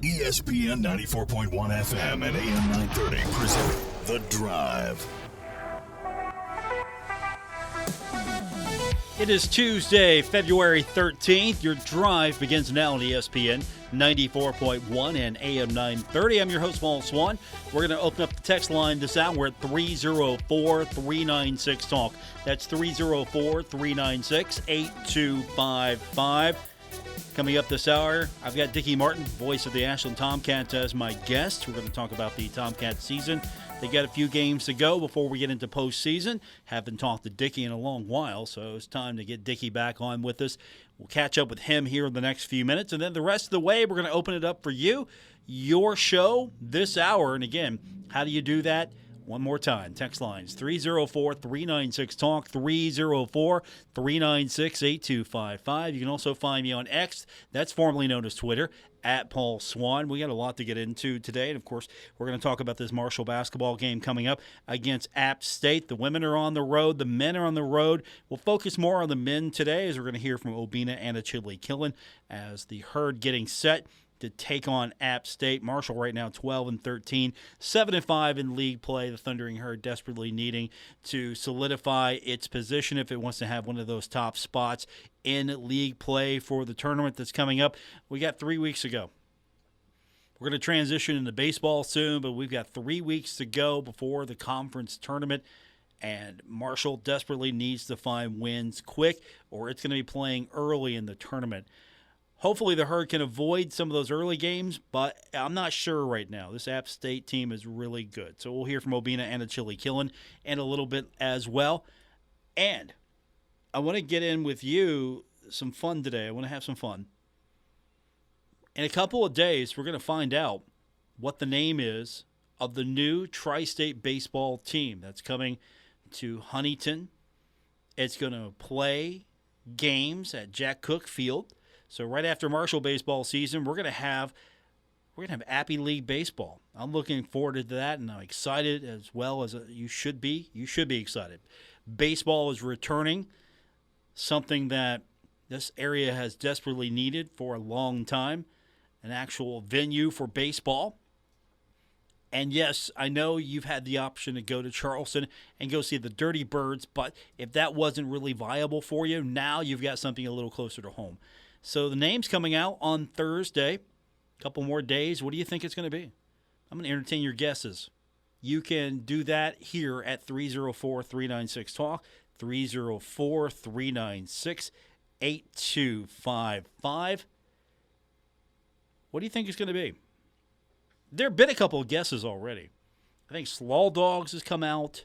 ESPN 94.1 FM and AM 930 present The Drive. It is Tuesday, February 13th. Your drive begins now on ESPN 94.1 and AM 930. I'm your host, Paul Swann. We're going to open up the text line this hour at 304-396-TALK. That's 304-396-8255. Coming up this hour, I've got Dicky Martin, voice of the Ashland Tomcats, as my guest. We're going to talk about the Tomcats season. They got a few games to go before we get into postseason. Haven't talked to Dicky in a long while, so it's time to get Dicky back on with us. We'll catch up with him here in the next few minutes, and then the rest of the way, we're going to open it up for you, your show this hour. And again, how do you do that? One more time, text lines, 304-396-TALK, 304-396-8255. You can also find me on X, that's formerly known as Twitter, at Paul Swann. We got a lot to get into today, and of course, we're going to talk about this Marshall basketball game coming up against App State. The women are on the road, the men are on the road. We'll focus more on the men today, as we're going to hear from Obina and Achille-Killen as the Herd getting set to take on App State. Marshall right now 12-13, 7-5 in league play. The Thundering Herd desperately needing to solidify its position if it wants to have one of those top spots in league play for the tournament that's coming up. We got 3 weeks to go. We're going to transition into baseball soon, but we've got 3 weeks to go before the conference tournament. And Marshall desperately needs to find wins quick, or it's going to be playing early in the tournament. Hopefully the Herd can avoid some of those early games, but I'm not sure right now. This App State team is really good. So we'll hear from Obina and Achille-Killen and a little bit as well. And I want to get in with you some fun today. I want to have some fun. In a couple of days, we're going to find out what the name is of the new Tri-State baseball team that's coming to Huntington. It's going to play games at Jack Cook Field. So right after Marshall baseball season, we're gonna have Appy League baseball. I'm looking forward to that, and I'm excited as well as you should be. You should be excited. Baseball is returning, something that this area has desperately needed for a long time, an actual venue for baseball. And yes, I know you've had the option to go to Charleston and go see the Dirty Birds, but if that wasn't really viable for you, now you've got something a little closer to home. So the name's coming out on Thursday. A couple more days. What do you think it's going to be? I'm going to entertain your guesses. You can do that here at 304-396-TALK, 304-396-8255. What do you think it's going to be? There have been a couple of guesses already. I think Slaw Dogs has come out.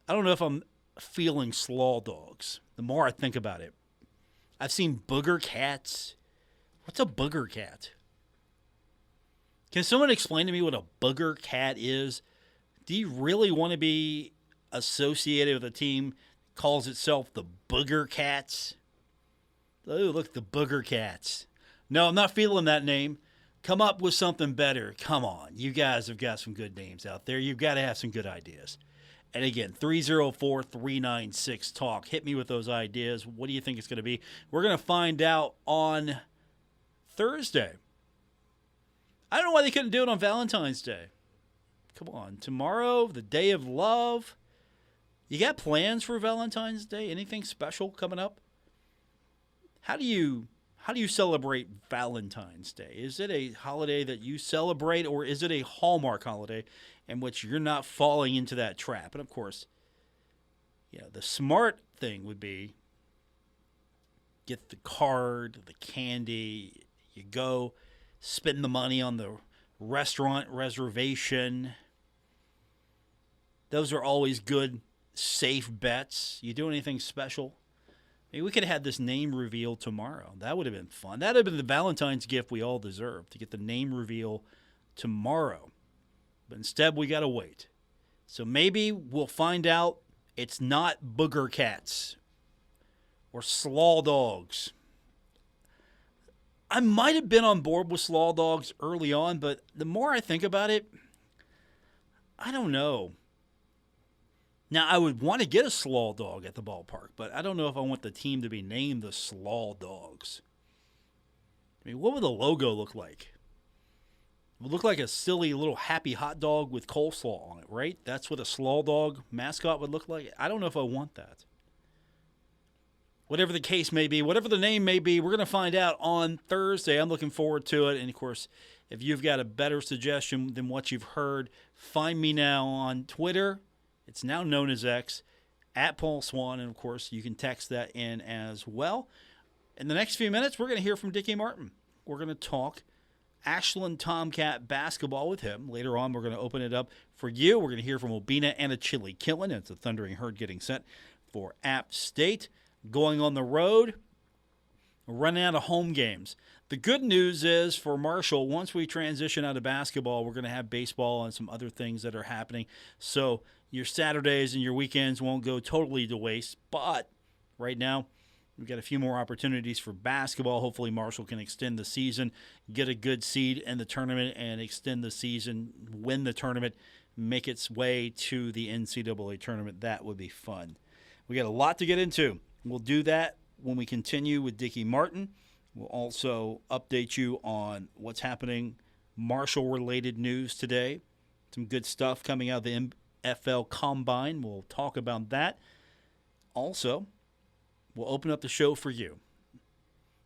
I don't know if I'm feeling Slaw Dogs the more I think about it. I've seen Booger Cats. What's a Booger Cat? Can someone explain to me what a Booger Cat is? Do you really want to be associated with a team that calls itself the Booger Cats? Oh, look, the Booger Cats. No, I'm not feeling that name. Come up with something better. Come on. You guys have got some good names out there. You've got to have some good ideas. And again, 304-396-TALK. Hit me with those ideas. What do you think it's going to be? We're going to find out on Thursday. I don't know why they couldn't do it on Valentine's Day. Come on. Tomorrow, the day of love. You got plans for Valentine's Day? Anything special coming up? How do you celebrate Valentine's Day? Is it a holiday that you celebrate, or is it a Hallmark holiday in which you're not falling into that trap? And of course, the smart thing would be get the card, the candy, you go spend the money on the restaurant reservation. Those are always good, safe bets. You do anything special? Maybe we could have had this name reveal tomorrow. That would have been fun. That would have been the Valentine's gift we all deserve, to get the name reveal tomorrow. But instead, we got to wait. So maybe we'll find out it's not Booger Cats or Slaw Dogs. I might have been on board with Slaw Dogs early on, but the more I think about it, I don't know. Now, I would want to get a Slaw Dog at the ballpark, but I don't know if I want the team to be named the Slaw Dogs. I mean, what would the logo look like? would look like a silly little happy hot dog with coleslaw on it, right? That's what a slaw dog mascot would look like. I don't know if I want that. Whatever the case may be, whatever the name may be, we're going to find out on Thursday. I'm looking forward to it. And, of course, if you've got a better suggestion than what you've heard, find me now on Twitter. It's now known as X, at Paul Swann. And, of course, you can text that in as well. In the next few minutes, we're going to hear from Dicky Martin. We're going to talk Ashland Tomcat basketball with him. Later on, we're going to open it up for you. We're going to hear from Obina and a Chili Killen. It's a Thundering Herd getting set for App State. Going on the road, running out of home games. The good news is for Marshall, once we transition out of basketball, we're going to have baseball and some other things that are happening. So your Saturdays and your weekends won't go totally to waste. But right now, we've got a few more opportunities for basketball. Hopefully Marshall can extend the season, get a good seed in the tournament, and extend the season, win the tournament, make its way to the NCAA tournament. That would be fun. We got a lot to get into. We'll do that when we continue with Dicky Martin. We'll also update you on what's happening, Marshall-related news today. Some good stuff coming out of the NFL Combine. We'll talk about that. Also, we'll open up the show for you.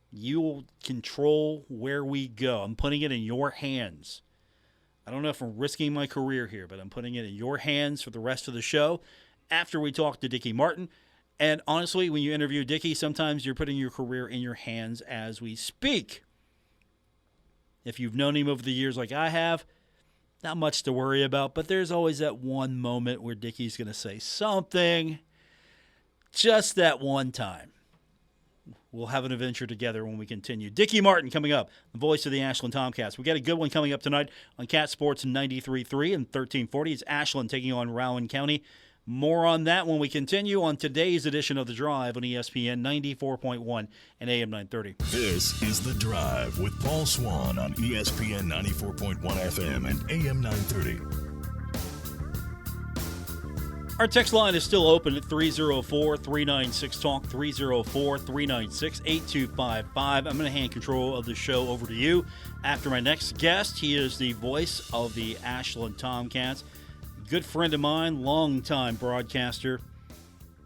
You will control where we go. I'm putting it in your hands. I don't know if I'm risking my career here, but I'm putting it in your hands for the rest of the show after we talk to Dicky Martin. And honestly, when you interview Dicky, sometimes you're putting your career in your hands as we speak. If you've known him over the years like I have, not much to worry about, but there's always that one moment where Dicky's going to say something, just that one time. We'll have an adventure together when we continue. Dicky Martin coming up, the voice of the Ashland Tomcats. We got a good one coming up tonight on Cat Sports 93.3 and 1340. It's Ashland taking on Rowan County. More on that when we continue on today's edition of The Drive on ESPN 94.1 and AM 930. This is The Drive with Paul Swann on ESPN 94.1 FM and AM 930. Our text line is still open at 304-396-TALK, 304-396-8255. I'm going to hand control of the show over to you after my next guest. He is the voice of the Ashland Tomcats. Good friend of mine, longtime broadcaster,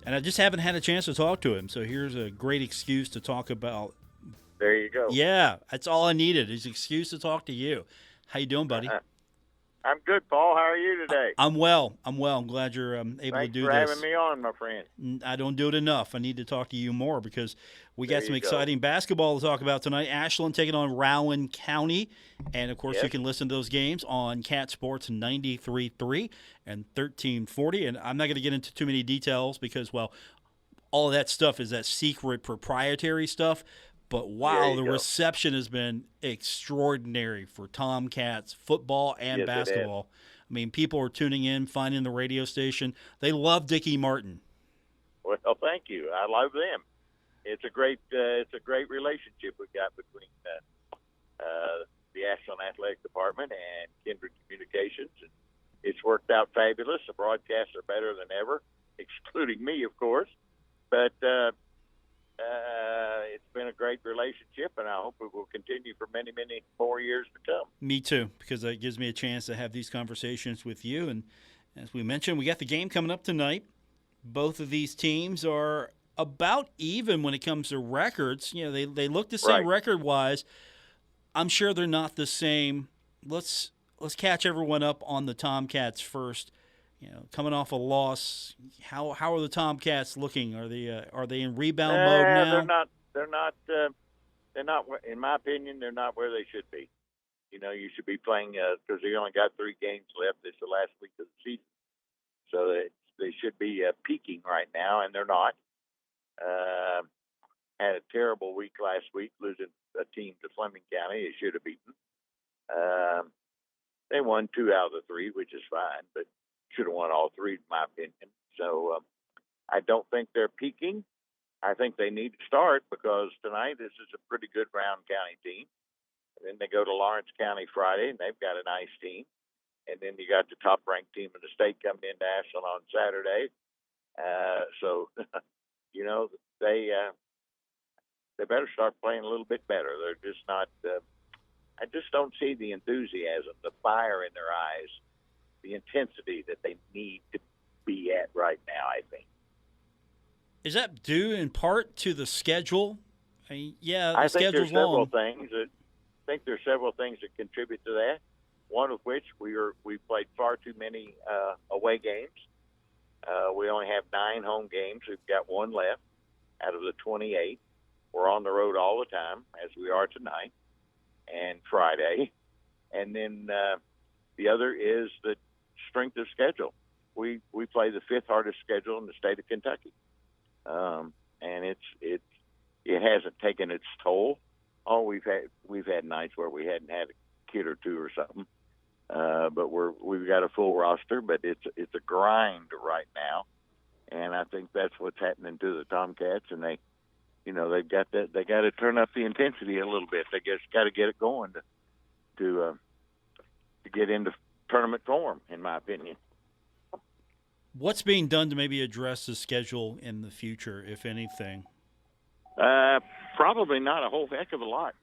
and I just haven't had a chance to talk to him. So here's a great excuse to talk about. There you go. Yeah, that's all I needed is an excuse to talk to you. How you doing, buddy? I'm good, Paul. How are you today? I'm well. I'm glad you're able to do this. Thanks for having me on, my friend. I don't do it enough. I need to talk to you more because we got some exciting basketball to talk about tonight. Ashland taking on Rowan County. And, of course, you can listen to those games on Cat Sports 93.3 and 1340. And I'm not going to get into too many details because, well, all of that stuff is that secret proprietary stuff. But, wow, the reception has been extraordinary for Tomcats football and basketball. I mean, people are tuning in, finding the radio station. They love Dicky Martin. Well, thank you. I love them. It's a great relationship we got between the Ashland Athletic Department and Kindred Communications. And it's worked out fabulous. The broadcasts are better than ever, excluding me, of course. But it's been a great relationship, and I hope it will continue for many, many more years to come. Me too, because it gives me a chance to have these conversations with you. And as we mentioned, we got the game coming up tonight. Both of these teams are about even when it comes to records. You know, they look the same record-wise. I'm sure they're not the same. Let's catch everyone up on the Tomcats first. You know, coming off a loss, how are the Tomcats looking? Are they in rebound mode now? They're not. In my opinion, they're not where they should be. You know, you should be playing because they only got 3 games left. It's the last week of the season, so they should be peaking right now, and they're not. Had a terrible week last week, losing a team to Fleming County. They should have beaten. They won 2 out of the 3, which is fine, but should have won all 3, in my opinion. So I don't think they're peaking. I think they need to start because tonight this is a pretty good Rowan County team. And then they go to Lawrence County Friday, and they've got a nice team. And then you got the top-ranked team in the state coming into Ashland on Saturday. So, you know, they better start playing a little bit better. They're just not I just don't see the enthusiasm, the fire in their eyes, the intensity that they need to be at right now, I think. Is that due in part to the schedule? I mean, yeah, the I think there's schedule's several long. things that contribute to that. One of which we played far too many away games. We only have 9 home games. We've got 1 left out of the 28. We're on the road all the time, as we are tonight and Friday. And then the other is the strength of schedule. We play the 5th hardest schedule in the state of Kentucky, and it hasn't taken its toll. Oh, we've had nights where we hadn't had a kid or two or something, but we've got a full roster. But it's a grind right now, and I think that's what's happening to the Tomcats. And they've got that. They got to turn up the intensity a little bit. They just got to get it going to get into tournament form, in my opinion. What's being done to maybe address the schedule in the future, if anything? Probably not a whole heck of a lot.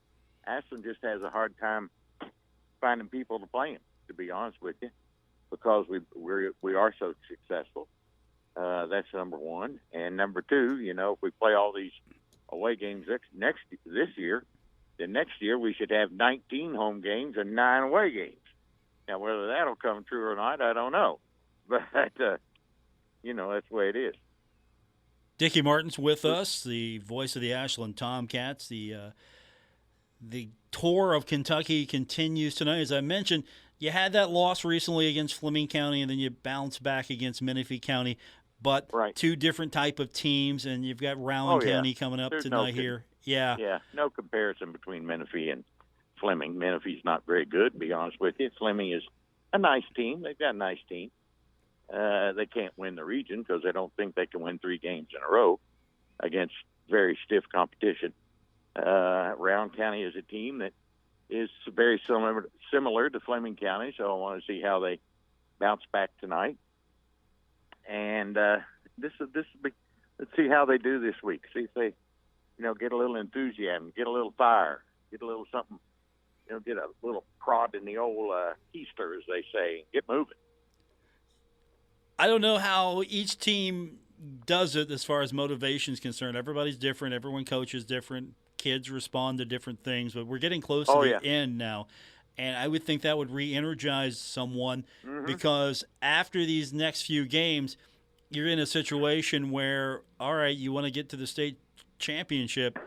Ashland just has a hard time finding people to play him, to be honest with you, because we are so successful. That's number one. And number two, if we play all these away games this year, then next year we should have 19 home games and 9 away games. Now, whether that'll come true or not, I don't know. But, that's the way it is. Dicky Martin's with us, the voice of the Ashland Tomcats. The tour of Kentucky continues tonight. As I mentioned, you had that loss recently against Fleming County, and then you bounced back against Menifee County. But right. 2 different type of teams, and you've got Rowan County coming up tonight here. Yeah. Yeah, no comparison between Menifee and Fleming. Menifee's not very good, to be honest with you. Fleming is a nice team. They've got a nice team. They can't win the region because they don't think they can win 3 games in a row against very stiff competition. Rowan County is a team that is very similar to Fleming County, so I want to see how they bounce back tonight. And this will be. Let's see how they do this week. See if they, get a little enthusiasm, get a little fire, get a little something, get a little prod in the old keister, as they say, get moving. I don't know how each team does it as far as motivation is concerned. Everybody's different. Everyone coaches different. Kids respond to different things. But we're getting close to the end now. And I would think that would re-energize someone because after these next few games, you're in a situation where, all right, you want to get to the state championship,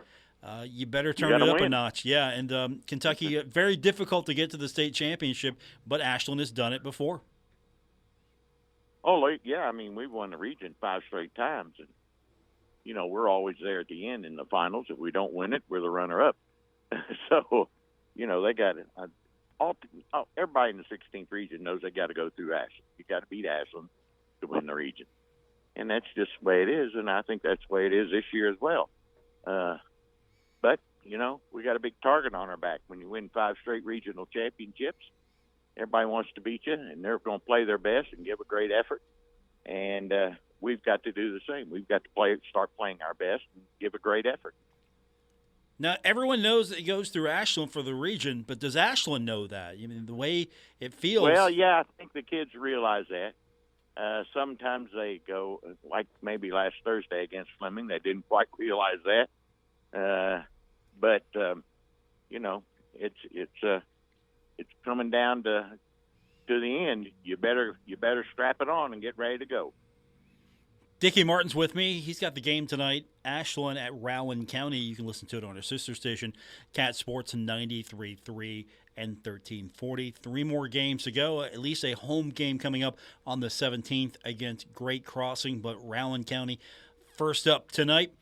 you better turn it up a notch. Yeah, and Kentucky, very difficult to get to the state championship, but Ashland has done it before. Oh, yeah, we've won the region 5 straight times. And, we're always there at the end in the finals. If we don't win it, we're the runner-up. So, they got it. Everybody in the 16th region knows they got to go through Ashland. You got to beat Ashland to win the region. And that's just the way it is, and I think that's the way it is this year as well. But, we got a big target on our back. When you win 5 straight regional championships, everybody wants to beat you, and they're going to play their best and give a great effort. And we've got to do the same. We've got to start playing our best and give a great effort. Now, everyone knows that it goes through Ashland for the region, but does Ashland know that? The way it feels. Well, yeah, I think the kids realize that. Sometimes they go, like maybe last Thursday against Fleming, they didn't quite realize that. But it's coming down to the end. You better strap it on and get ready to go. Dicky Martin's with me. He's got the game tonight, Ashland at Rowan County. You can listen to it on our sister station, Cat Sports 93.3 and 1340. 3 more games to go, at least a home game coming up on the 17th against Great Crossing, but Rowan County first up tonight.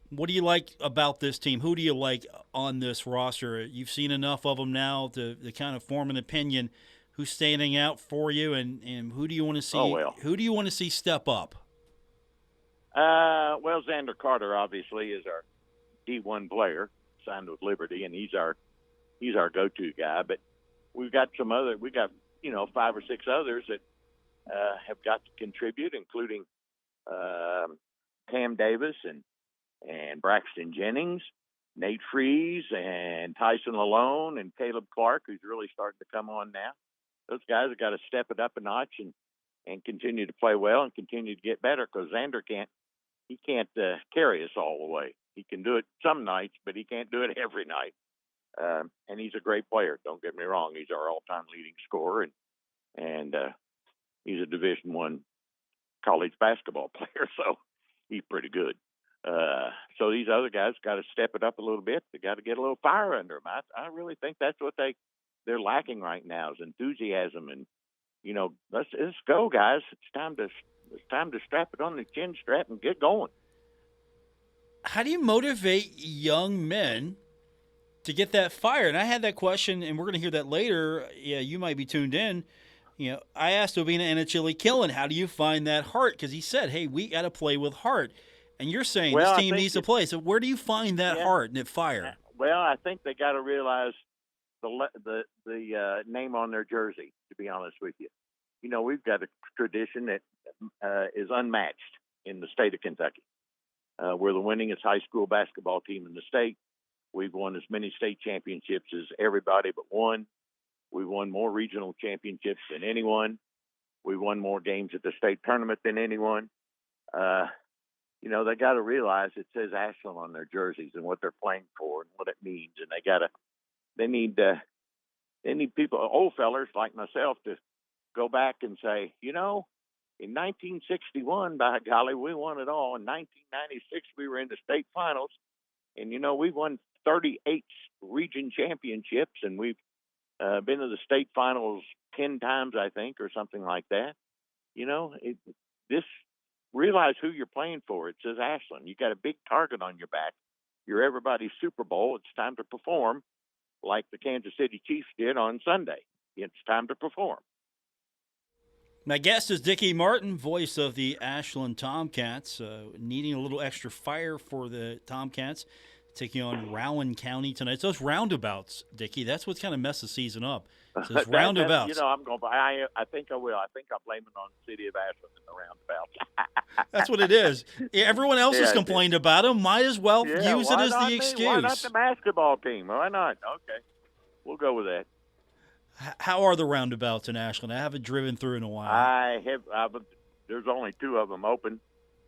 What do you like about this team? Who do you like on this roster? You've seen enough of them now to kind of form an opinion. Who's standing out for you, and who do you want to see? Who do you want to see step up? Well, Xander Carter obviously is our D1 player, signed with Liberty, and he's our go-to guy. But we got 5 or 6 others that have got to contribute, including Cam Davis and Braxton Jennings Nate Freeze and Tyson Lalone and Caleb Clark, who's really starting to come on now. Those guys have got to step it up a notch and continue to play well and continue to get better, because Xander can't carry us all the way. He can do it some nights, but he can't do it every night. And he's a great player. Don't get me wrong; he's our all-time leading scorer, and he's a Division I college basketball player, so he's pretty good. So these other guys got to step it up a little bit. They got to get a little fire under them. I really think that's what they're lacking right now, is enthusiasm. And let's go, guys. It's time to strap it on the chin strap and get going. How do you motivate young men to get that fire? And I had that question, and we're going to hear that later. Yeah, you might be tuned in. I asked Obina and Chili Killen, how do you find that heart? Because he said, hey, we got to play with heart. And you're saying this team needs to play. So where do you find that heart and that fire? Well, I think they got to realize the name on their jersey, to be honest with you. We've got a tradition that is unmatched in the state of Kentucky. We're the winningest high school basketball team in the state. We've won as many state championships as everybody but one. We've won more regional championships than anyone. We've won more games at the state tournament than anyone. They got to realize it says Ashland on their jerseys and what they're playing for and what it means. And they need people, old fellers like myself, to go back and say, in 1961, by golly, we won it all. In 1996, we were in the state finals. And, we won 38 region championships, and we've been to the state finals 10 times, I think, or something like that. Realize who you're playing for. It says Ashland. You got a big target on your back. You're everybody's Super Bowl. It's time to perform like the Kansas City Chiefs did on Sunday. It's time to perform. My guest is Dicky Martin, voice of the Ashland Tomcats, needing a little extra fire for the Tomcats, taking on Rowan County tonight. It's those roundabouts, Dicky. That's what's kind of messed the season up. So it's roundabouts. I think I will. I think I'll blame it on the city of Ashland and the roundabouts. That's what it is. Everyone else has complained about them. Might as well use it as the excuse. Why not the basketball team? Why not? Okay, we'll go with that. How are the roundabouts in Ashland? I haven't driven through in a while. I have. There's only 2 of them open,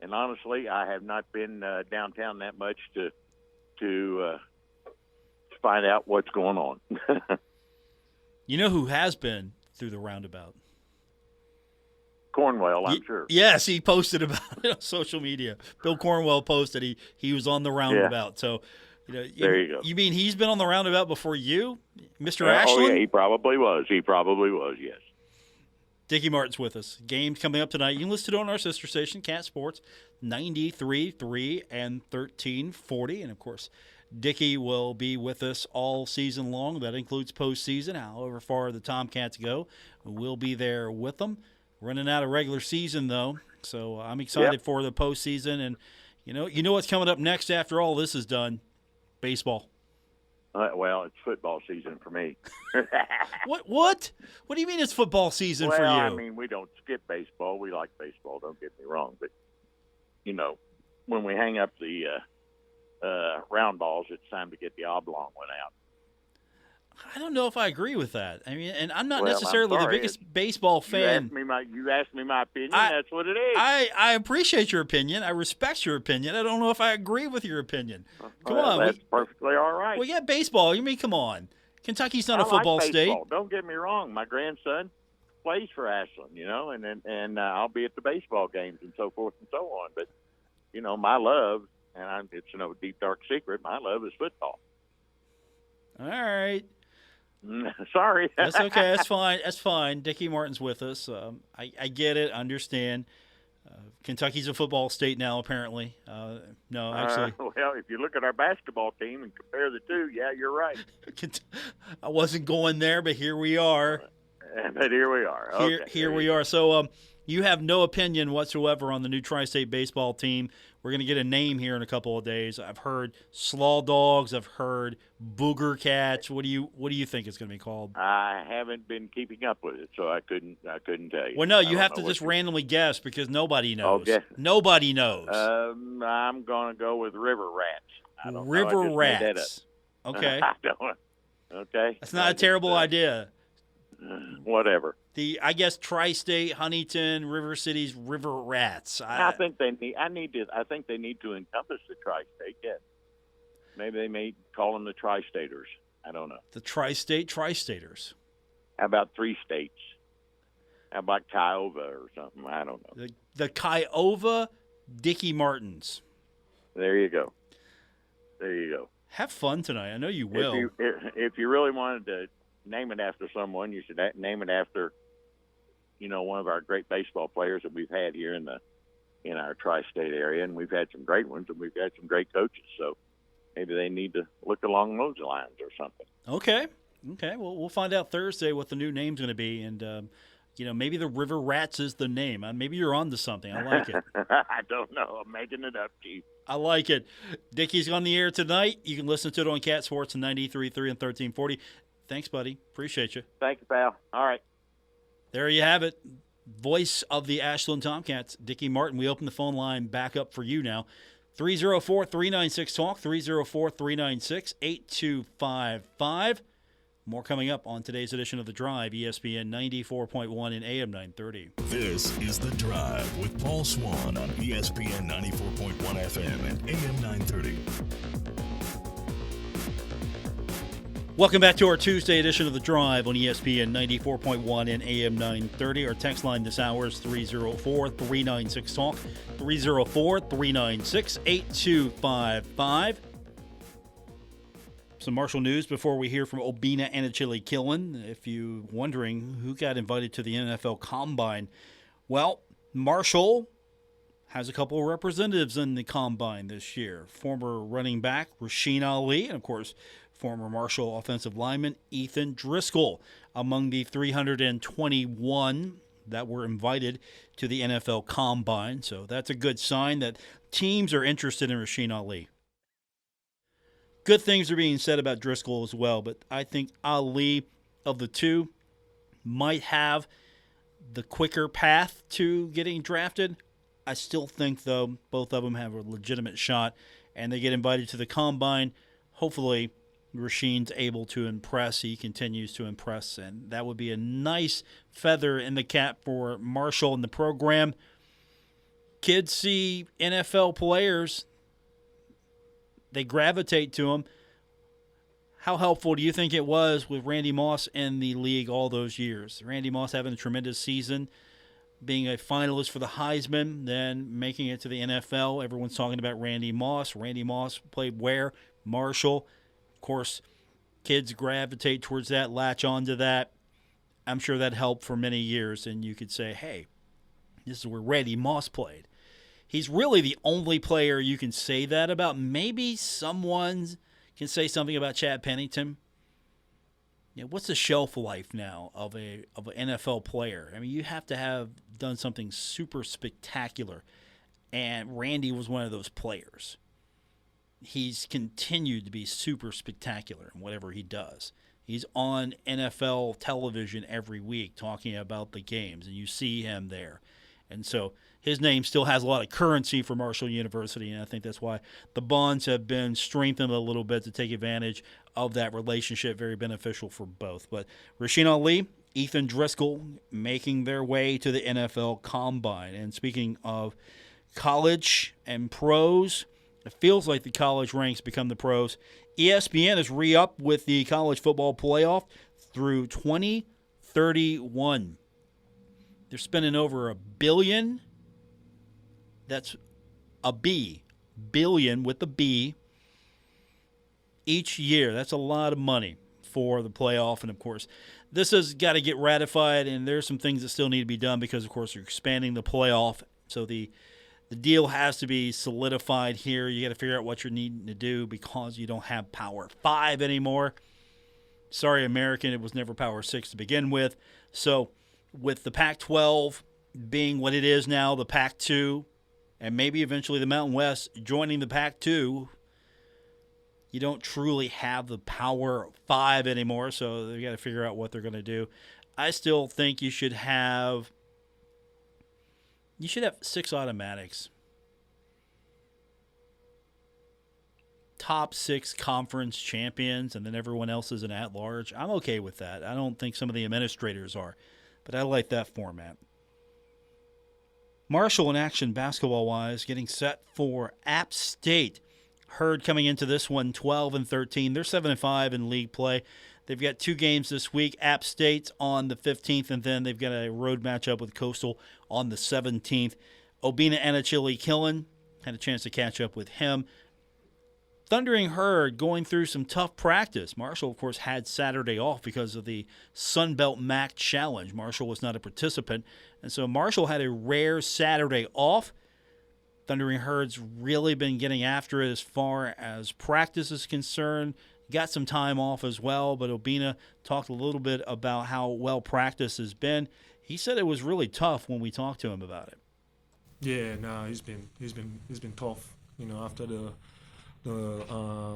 and honestly, I have not been downtown that much to find out what's going on. You know who has been through the roundabout? Cornwell, I'm sure. Yes, he posted about it on social media. Bill Cornwell posted he was on the roundabout. Yeah. So, there you go. You mean he's been on the roundabout before you, Mr. Ashland? Oh, yeah, he probably was. Yes. Dicky Martin's with us. Games coming up tonight. You can listen to it on our sister station, Cat Sports, 93.3 and 1340. And, of course, Dicky will be with us all season long. That includes postseason. However far the Tomcats go, we'll be there with them. Running out of regular season, though, so I'm excited for the postseason. And, you know what's coming up next after all this is done? Baseball. Well, it's football season for me. What? What do you mean it's football season for you? Well, I mean, we don't skip baseball. We like baseball, don't get me wrong. But, when we hang up the round balls, it's time to get the oblong one out. I don't know if I agree with that. I mean, and I'm not necessarily the biggest baseball fan. You asked me my opinion. That's what it is. I appreciate your opinion. I respect your opinion. I don't know if I agree with your opinion. Come on. That's perfectly all right. We got baseball. You mean, come on. Kentucky's not a football state. Don't get me wrong. My grandson plays for Ashland, and I'll be at the baseball games and so forth and so on. But, my love, and it's no deep, dark secret, my love is football. All right. Sorry. That's okay. That's fine. Dicky Martin's with us. I get it. Understand. Kentucky's a football state now, apparently. No, actually. Well, if you look at our basketball team and compare the two, yeah, you're right. I wasn't going there, but here we are. But here we are. Okay, here we are. So you have no opinion whatsoever on the new Tri-State baseball team. We're going to get a name here in a couple of days. I've heard Slaw Dogs. I've heard Booger Cats. What do you think it's going to be called? I haven't been keeping up with it, so I couldn't tell you. Well, no, you have to just randomly guess because nobody knows. Okay. Nobody knows. I'm going to go with River Rats. I don't know. River I just made that up. Rats. Okay. I don't. Okay. That's not a terrible idea. Whatever. I guess Tri-State, Huntington, River Cities, River Rats. I think they need. I think they need to encompass the Tri-State. Yes. Maybe they may call them the Tri-Staters. I don't know. The Tri-State Tri-Staters. How about 3 states? How about Kiowa or something? I don't know. The Kiowa Dicky Martins. There you go. There you go. Have fun tonight. I know you will. If you really wanted to name it after someone, you should name it after, one of our great baseball players that we've had here in our tri-state area, and we've had some great ones, and we've had some great coaches. So maybe they need to look along those lines or something. Okay. Well, we'll find out Thursday what the new name's going to be, and maybe the River Rats is the name. Maybe you're on to something. I like it. I don't know. I'm making it up, Chief. I like it. Dickie's on the air tonight. You can listen to it on Cat Sports in 93.3 and 1340. Thanks, buddy. Appreciate you. Thank you, pal. All right. There you have it. Voice of the Ashland Tomcats, Dicky Martin. We open the phone line back up for you now. 304-396-TALK, 304-396-8255. More coming up on today's edition of The Drive, ESPN 94.1 and AM 930. This is The Drive with Paul Swann on ESPN 94.1 FM and AM 930. Welcome back to our Tuesday edition of The Drive on ESPN 94.1 and AM 930. Our text line this hour is 304-396-TALK, 304-396-8255. Some Marshall news before we hear from Obina Anachili-Killen. If you're wondering who got invited to the NFL Combine, well, Marshall has a couple of representatives in the Combine this year. Former running back Rasheen Ali, and of course, former Marshall offensive lineman Ethan Driscoll, among the 321 that were invited to the NFL Combine. So that's a good sign that teams are interested in Rasheen Ali. Good things are being said about Driscoll as well, but I think Ali, of the two, might have the quicker path to getting drafted. I still think, though, both of them have a legitimate shot, and they get invited to the Combine. Hopefully, Rasheen's able to impress. He continues to impress, and that would be a nice feather in the cap for Marshall and the program. Kids see NFL players, they gravitate to them. How helpful do you think it was with Randy Moss in the league all those years? Randy Moss having a tremendous season, being a finalist for the Heisman, then making it to the NFL. Everyone's talking about Randy Moss. Randy Moss played where? Marshall. Of course, kids gravitate towards that, latch onto that. I'm sure that helped for many years, and you could say, hey, this is where Randy Moss played. He's really the only player you can say that about. Maybe someone can say something about Chad Pennington. What's the shelf life now of an NFL player? I mean, you have to have done something super spectacular, and Randy was one of those players. He's continued to be super spectacular in whatever he does. He's on NFL television every week talking about the games, and you see him there. And so his name still has a lot of currency for Marshall University, and I think that's why the bonds have been strengthened a little bit to take advantage of that relationship, very beneficial for both. But Rasheen Ali, Ethan Driscoll making their way to the NFL Combine. And speaking of college and pros, it feels like the college ranks become the pros. ESPN is re-up with the college football playoff through 2031. They're spending over $1 billion. That's a B. Billion with the B. Each year. That's a lot of money for the playoff. And, of course, this has got to get ratified, and there's some things that still need to be done because, of course, you're expanding the playoff. So the deal has to be solidified here. You got to figure out what you're needing to do because you don't have Power 5 anymore. Sorry, American, it was never Power 6 to begin with. So with the Pac-12 being what it is now, the Pac-2, and maybe eventually the Mountain West joining the Pac-2, you don't truly have the Power 5 anymore, so they've got to figure out what they're going to do. I still think you should have 6 automatics. top 6 conference champions and then everyone else is an at-large. I'm okay with that. I don't think some of the administrators are, but I like that format. Marshall in action basketball-wise, getting set for App State. Herd coming into this one 12-13. They're 7-5 in league play. They've got 2 games this week. App State's on the 15th, and then they've got a road matchup with Coastal on the 17th. Obina Anachili Killen, had a chance to catch up with him. Thundering Herd going through some tough practice. Marshall, of course, had Saturday off because of the Sun Belt MAC Challenge. Marshall was not a participant, and so Marshall had a rare Saturday off. Thundering Herd's really been getting after it as far as practice is concerned. Got some time off as well, but Obina talked a little bit about how well practice has been. He said it was really tough when we talked to him about it. Yeah, no, he's been tough. You know, after the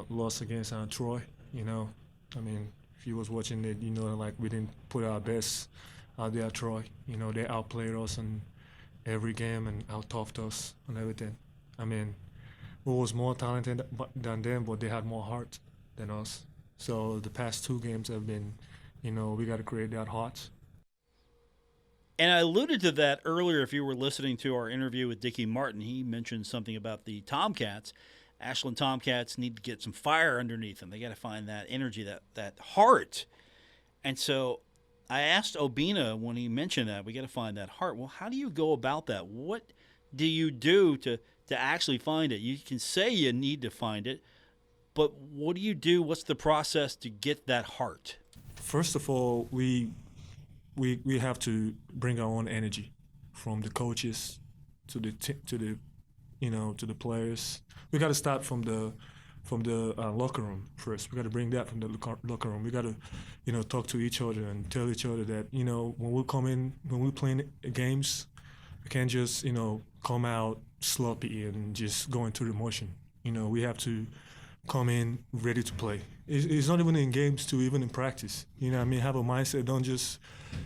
loss against Troy. You know, I mean, if you was watching it, you know, like we didn't put our best out there at Troy. You know, they outplayed us in every game and out-toughed us and everything. I mean, we was more talented than them, but they had more heart than us. So the past 2 games have been, you know, we got to create that heart. And I alluded to that earlier if you were listening to our interview with Dicky Martin. He mentioned something about the Tomcats. Ashland Tomcats need to get some fire underneath them. They got to find that energy, that heart. And so I asked Obina when he mentioned that, we got to find that heart. Well, how do you go about that? What do you do to actually find it? You can say you need to find it, but what do you do? What's the process to get that heart? First of all, we have to bring our own energy, from the coaches to the to the players. We got to start from the locker room first. We got to bring that from the locker room. We got to, you know, talk to each other and tell each other that, you know, when we're playing games, we can't just, you know, come out sloppy and just go into the motion. You know, we have to come in ready to play. It's not even in games too, even in practice. You know what I mean? Have a mindset. Don't just,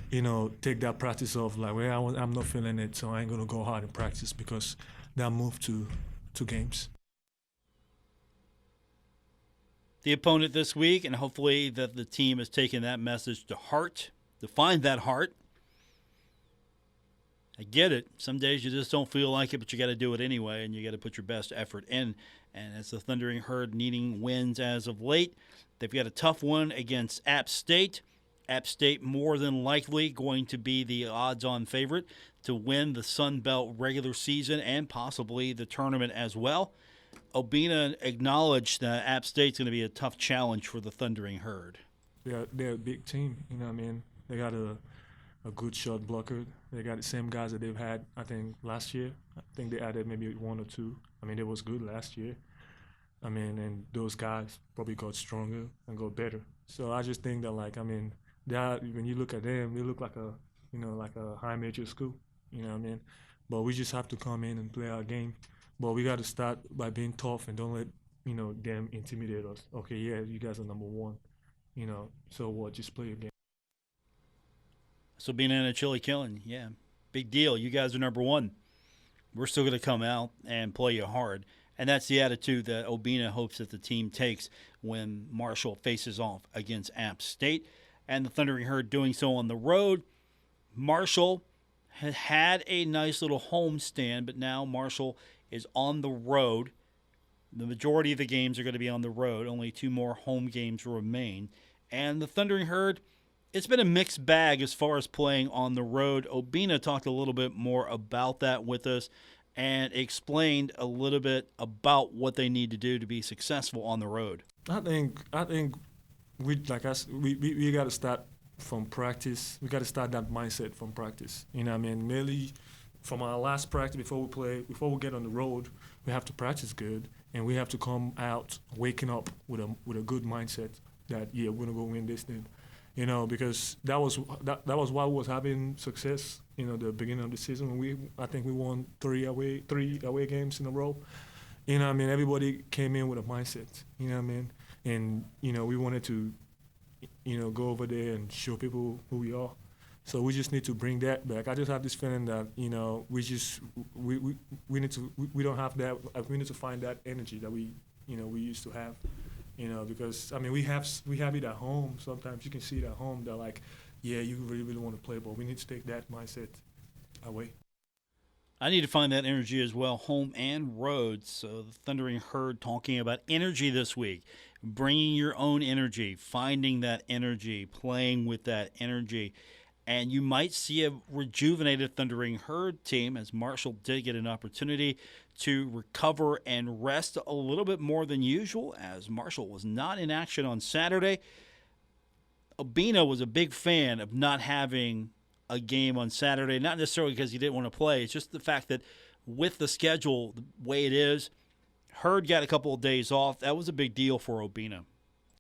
you know, take that practice off like, well, I'm not feeling it, so I ain't going to go hard in practice, because that move to games. The opponent this week, and hopefully that the team has taken that message to heart, to find that heart. I get it. Some days you just don't feel like it, but you got to do it anyway, and you got to put your best effort in. And as the Thundering Herd needing wins as of late, they've got a tough one against App State. App State more than likely going to be the odds-on favorite to win the Sun Belt regular season and possibly the tournament as well. Obina acknowledged that App State's going to be a tough challenge for the Thundering Herd. They're a big team, you know what I mean? They got a good shot blocker. They got the same guys that they've had, I think, last year. I think they added maybe 1 or 2. I mean, they was good last year. I mean, and those guys probably got stronger and got better. So I just think that, like, I mean, when you look at them, they look like a high major school, you know what I mean? But we just have to come in and play our game. But we got to start by being tough and don't let, you know, them intimidate us. Okay, yeah, you guys are number 1, you know, so what? Just play your game. So being in a chili killing, yeah, big deal. You guys are number 1. We're still going to come out and play you hard. And that's the attitude that Obina hopes that the team takes when Marshall faces off against App State. And the Thundering Herd doing so on the road. Marshall had a nice little home stand, but now Marshall is on the road. The majority of the games are going to be on the road. Only 2 more home games remain. And the Thundering Herd, it's been a mixed bag as far as playing on the road. Obina talked a little bit more about that with us and explained a little bit about what they need to do to be successful on the road. I think we got to start from practice. We got to start that mindset from practice. You know what I mean? Merely from our last practice before we get on the road, we have to practice good, and we have to come out waking up with a good mindset that, yeah, we're gonna go win this thing. You know, because that was why we was having success. You know, the beginning of the season, I think we won 3 away games in a row. You know what I mean? Everybody came in with a mindset. You know what I mean? And you know, we wanted to, you know, go over there and show people who we are. So we just need to bring that back. I just have this feeling that, you know, we need to don't have that. We need to find that energy that we we used to have. Because I mean we have it at home. Sometimes you can see it at home. They're like, yeah, you really really want to play, but we need to take that mindset away. I need to find that energy as well, home and road. So the Thundering Herd talking about energy this week, bringing your own energy, finding that energy, playing with that energy. And you might see a rejuvenated Thundering Herd team, as Marshall did get an opportunity to recover and rest a little bit more than usual, as Marshall was not in action on Saturday. Obina was a big fan of not having a game on Saturday, not necessarily because he didn't want to play. It's just the fact that with the schedule the way it is, Herd got a couple of days off. That was a big deal for Obina.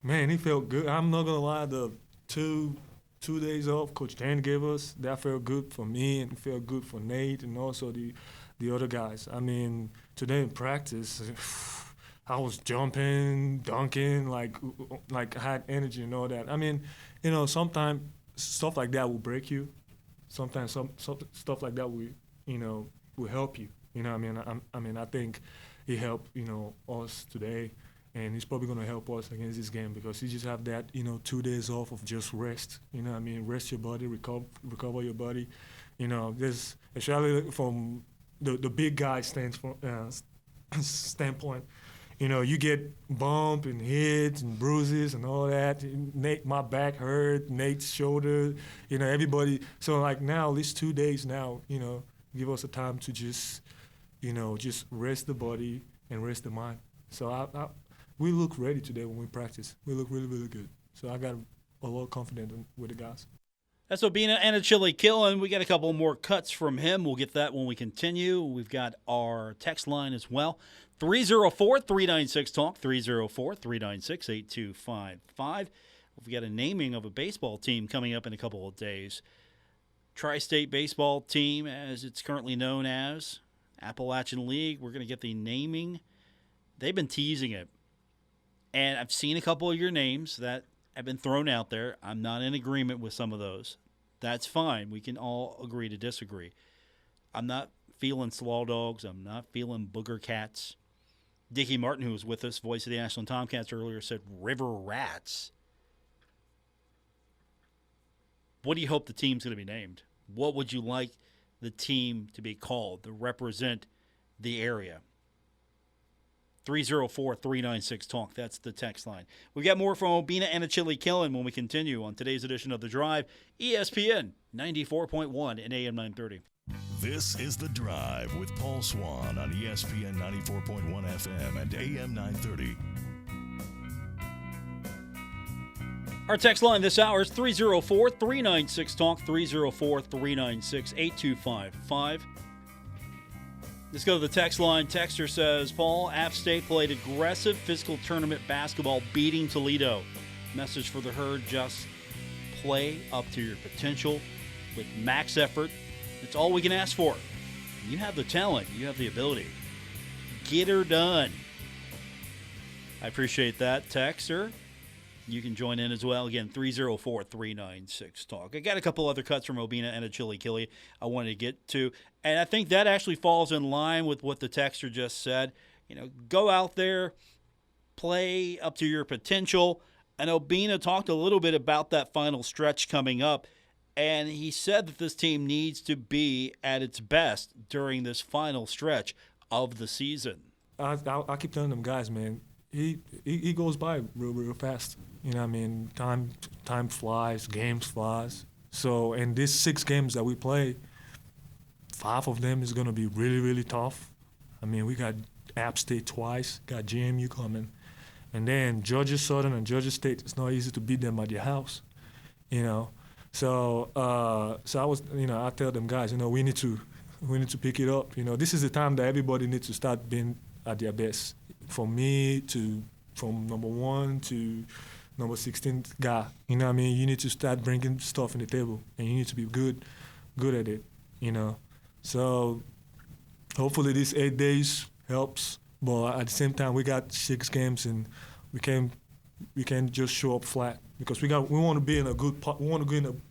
Man, he felt good. I'm not gonna lie, the two days off Coach Dan gave us, that felt good for me and felt good for Nate and also the other guys. I mean, today in practice, I was jumping, dunking, like I had energy and all that. I mean, sometimes stuff like that will break you. Sometimes some stuff like that will help you. I think he helped us today, and he's probably gonna help us against this game because he just have that 2 days off of just rest. Rest your body, recover your body. There's especially from the big guy standpoint. You get bump and hits and bruises and all that. Nate, my back hurt. Nate's shoulder. Everybody. So like now, these 2 days now, give us a time to just rest the body and rest the mind. So we look ready today when we practice. We look really, really good. So I got a lot of confidence with the guys. That's Obina and a Chili Killen. We got a couple more cuts from him. We'll get that when we continue. We've got our text line as well. 304-396-TALK, 304-396-8255. We've got a naming of a baseball team coming up in a couple of days. Tri-State Baseball Team, as it's currently known as, Appalachian League. We're going to get the naming. They've been teasing it. And I've seen a couple of your names that have been thrown out there. I'm not in agreement with some of those. That's fine. We can all agree to disagree. I'm not feeling Slaw Dogs. I'm not feeling Booger Cats. Dicky Martin, who was with us, voice of the Ashland Tomcats earlier, said River Rats. What do you hope the team's going to be named? What would you like the team to be called to represent the area? 304-396-TALK. That's the text line. We've got more from Obina and a Chili Killen when we continue on today's edition of The Drive, ESPN 94.1 and AM 930. This is The Drive with Paul Swann on ESPN 94.1 FM and AM 930. Our text line this hour is 304-396-TALK, 304-396-8255. Let's go to the text line. Texter says, Paul, App State played aggressive physical tournament basketball, beating Toledo. Message for the Herd, just play up to your potential with max effort. It's all we can ask for. You have the talent. You have the ability. Get her done. I appreciate that, texter. You can join in as well. Again, 304-396-TALK. I got a couple other cuts from Obina and a Chili Killy I wanted to get to. And I think that actually falls in line with what the texter just said. Go out there, play up to your potential. And Obina talked a little bit about that final stretch coming up. And he said that this team needs to be at its best during this final stretch of the season. I keep telling them guys, man, he goes by real fast. Time flies, games flies. So in these 6 games that we play, 5 of them is going to be really, really tough. We got App State twice, got JMU coming. And then Georgia Southern and Georgia State, it's not easy to beat them at your house, So I was, I tell them guys, we need to pick it up. This is the time that everybody needs to start being at their best. From number 1 to number 16 guy. You need to start bringing stuff on the table, and you need to be good at it. So hopefully these 8 days helps. But at the same time, we got 6 games, and we can't just show up flat because we want to be in a good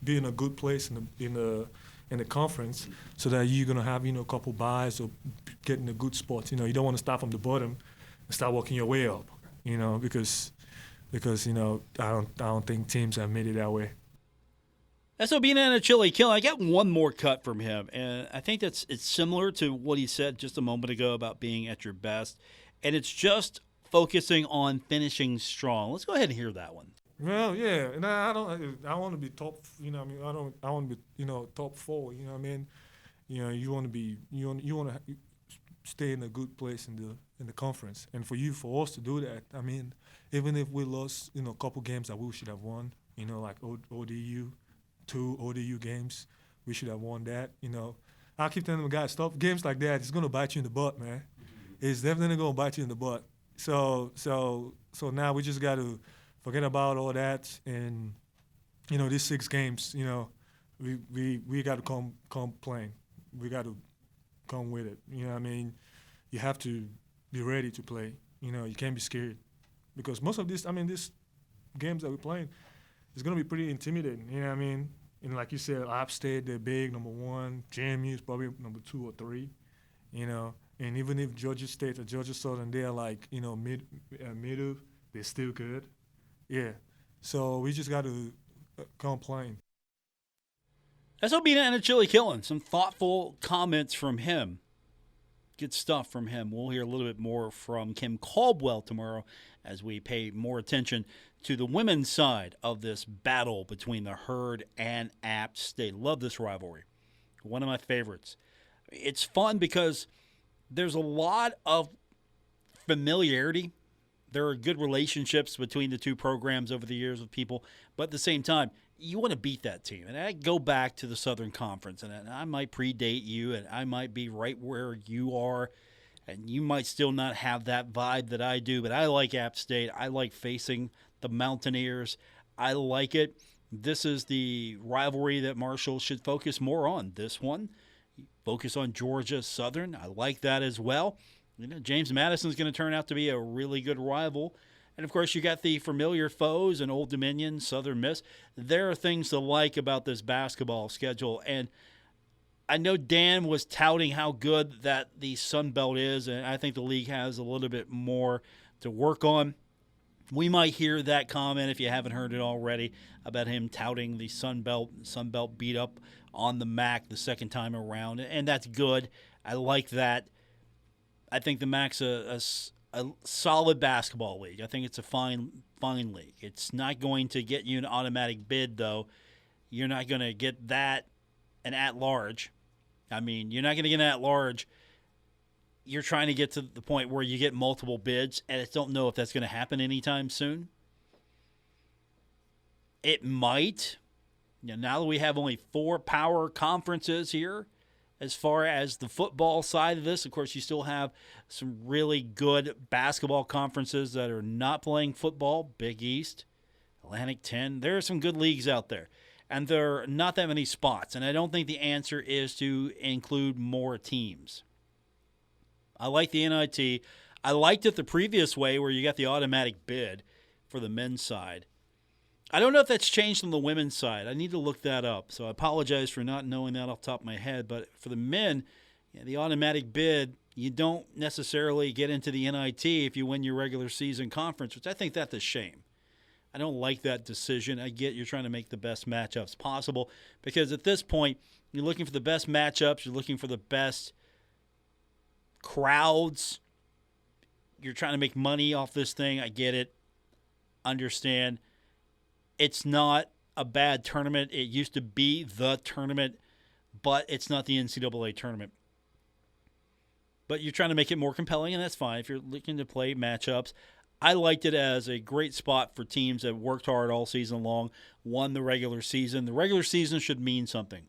be in a good place in the conference so that you're gonna have a couple buys or get in a good spot. You don't want to start from the bottom start working your way up. Because I don't think teams have made it that way. SOB and Chili Kill. I got one more cut from him, and I think it's similar to what he said just a moment ago about being at your best, and it's just focusing on finishing strong. Let's go ahead and hear that one. Well, yeah, and I want to be top. I want to be top 4. You want to stay in a good place in the conference, and for us to do that, even if we lost a couple games that we should have won, like ODU. 2 ODU games, we should have won that. I keep telling the guys, stop games like that. It's gonna bite you in the butt, man. It's definitely gonna bite you in the butt. So now we just got to forget about all that, and these 6 games, we got to come playing. We got to come with it. You have to be ready to play. You can't be scared, because most of these games that we're playing, it's gonna be pretty intimidating. And like you said, App State, they're big, number 1. JMU is probably number 2 or 3. And even if Georgia State or Georgia Southern, they're like middle, they're still good. Yeah. So we just got to come playing. SOB and Chili Killing. Some thoughtful comments from him. Good stuff from him. We'll hear a little bit more from Kim Caldwell tomorrow as we pay more attention to the women's side of this battle between the Herd and App State. Love this rivalry. One of my favorites. It's fun because there's a lot of familiarity. There are good relationships between the two programs over the years with people, but at the same time, you want to beat that team. And I go back to the Southern Conference, and I might predate you, and I might be right where you are, and you might still not have that vibe that I do, but I like App State. I like facing the Mountaineers. I like it. This is the rivalry that Marshall should focus more on. This one, focus on Georgia Southern. I like that as well. James Madison's going to turn out to be a really good rival. And, of course, you got the familiar foes in Old Dominion, Southern Miss. There are things to like about this basketball schedule. And I know Dan was touting how good that the Sun Belt is, and I think the league has a little bit more to work on. We might hear that comment, if you haven't heard it already, about him touting the Sun Belt beat up on the MAC the second time around, and that's good. I like that. I think the MAC's a solid basketball league. I think it's a fine league. It's not going to get you an automatic bid, though. You're not going to get that an at-large. You're not going to get an at-large. You're trying to get to the point where you get multiple bids, and I don't know if that's going to happen anytime soon. It might. Now that we have only 4 power conferences here, as far as the football side of this, of course, you still have some really good basketball conferences that are not playing football. Big East, Atlantic 10. There are some good leagues out there, and there are not that many spots. And I don't think the answer is to include more teams. I like the NIT. I liked it the previous way where you got the automatic bid for the men's side. I don't know if that's changed on the women's side. I need to look that up. So I apologize for not knowing that off the top of my head. But for the men, the automatic bid, you don't necessarily get into the NIT if you win your regular season conference, which I think that's a shame. I don't like that decision. I get you're trying to make the best matchups possible because at this point, you're looking for the best matchups. You're looking for the best crowds. You're trying to make money off this thing. I get it. Understand. It's not a bad tournament. It used to be the tournament, but it's not the NCAA tournament. But you're trying to make it more compelling, and that's fine if you're looking to play matchups. I liked it as a great spot for teams that worked hard all season long, won the regular season. The regular season should mean something.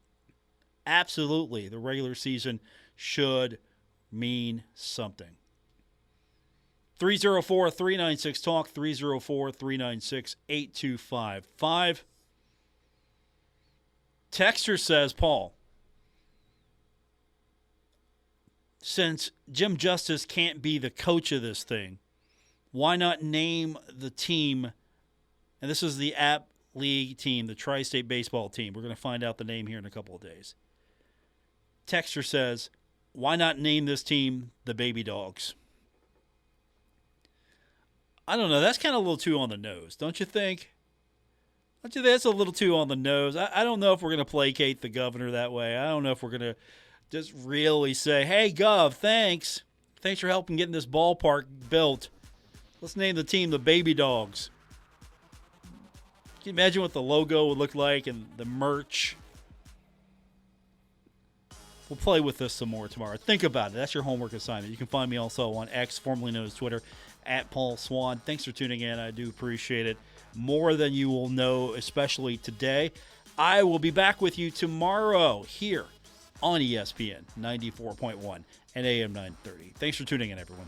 Absolutely, the regular season should mean something. 304-396-TALK, 304-396-8255. Texter says, Paul, since Jim Justice can't be the coach of this thing, why not name the team, and this is the App League team, the Tri-State baseball team. We're going to find out the name here in a couple of days. Texter says, why not name this team the Baby Dogs? I don't know. That's kind of a little too on the nose, don't you think? Don't you think that's a little too on the nose? I don't know if we're going to placate the governor that way. I don't know if we're going to just really say, hey, Gov, thanks. Thanks for helping getting this ballpark built. Let's name the team the Baby Dogs. Can you imagine what the logo would look like and the merch? We'll play with this some more tomorrow. Think about it. That's your homework assignment. You can find me also on X, formerly known as Twitter, at Paul Swann. Thanks for tuning in. I do appreciate it more than you will know, especially today. I will be back with you tomorrow here on ESPN 94.1 and AM 930. Thanks for tuning in, everyone.